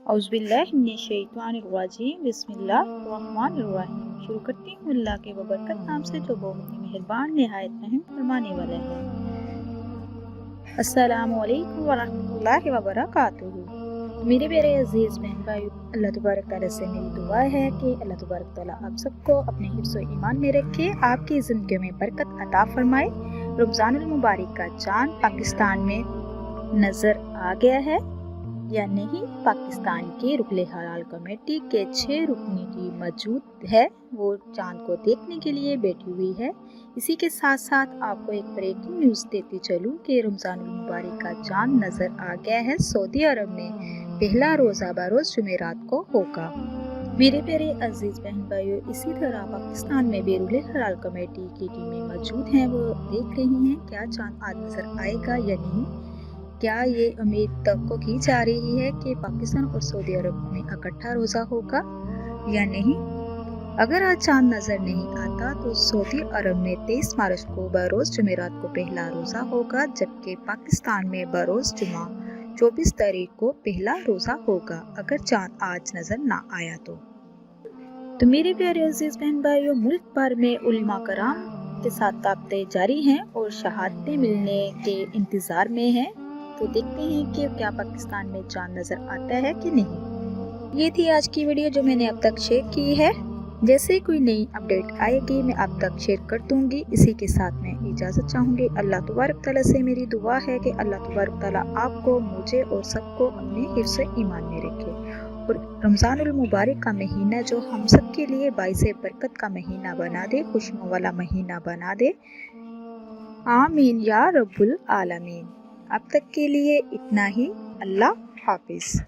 औज़ुबिल्लाहिमिनश्शैतानिर्रजीम बिस्मिल्लाहिर्रहमानिर्रहीम। शुरू करती हूँ अल्लाह के बबरकत नाम से जो बहुत ही मेहरबान निहायत रहम फरमाने वाला है। अस्सलामु अलैकुम वरहमतुल्लाहि वबरकातुहू। मेरे प्यारे अजीज़ बहन भाई, अल्लाह तबारक तआला से मेरी दुआ है कि अल्लाह तबारक तआला आप सबको अपने हिफ्ज़ व ईमान में रखे, आपकी ज़िंदगी में बरकत अता फरमाए। रमज़ानुल मुबारक का चाँद पाकिस्तान में नज़र आ गया है या नहीं? पाकिस्तान की रुकन हलाल कमेटी के 6 रुकनी की मौजूद है, वो चांद को देखने के लिए बैठी हुई है। इसी के साथ साथ आपको एक ब्रेकिंग न्यूज़ देती चलूं कि रमज़ानुल मुबारक का चांद नज़र आ गया है। सऊदी अरब में पहला रोज़ा बरोज़ जुमेरात को होगा। मेरे प्यारे अजीज़ बहन भाइयों, इसी तरह पाकिस्तान में भी रुकन हलाल कमेटी की टीमें मौजूद हैं, वो देख रही हैं क्या चांद आज नज़र आएगा या नहीं। क्या ये उम्मीद तो की जा रही है कि पाकिस्तान और सऊदी अरब में इकट्ठा रोज़ा होगा या नहीं। अगर आज चांद नज़र नहीं आता तो सऊदी अरब में 23 मार्च को बरोज़ जुमेरात को पहला रोज़ा होगा, जबकि पाकिस्तान में बरोज़ जुमा 24 तारीख को पहला रोज़ा होगा, अगर चांद आज नज़र ना आया तो मेरे प्यारे अजीज़ बहन भाइयों, मुल्क भर में उलमा कराम के साथ ताबते जारी हैं और शहादतें मिलने के इंतज़ार में हैं। तो देखते हैं कि क्या पाकिस्तान में चांद नज़र आता है कि नहीं। ये थी आज की वीडियो जो मैंने अब तक शेयर की है। जैसे कोई नई अपडेट आएगी मैं आप तक शेयर कर दूंगी। इसी के साथ मैं इजाज़त चाहूँगी। अल्लाह तबारक तआला से मेरी दुआ है कि अल्लाह तबारक तआला आपको, मुझे और सबको अपने हिफ्ज़ ईमान में रखे और रमज़ानुल मुबारक का महीना जो हम सब के लिए बाइसे बरकत का महीना बना दे, खुशियों वाला महीना बना दे। आमीन या रब्बुल आलमीन। अब तक के लिए इतना ही। अल्लाह हाफिज़।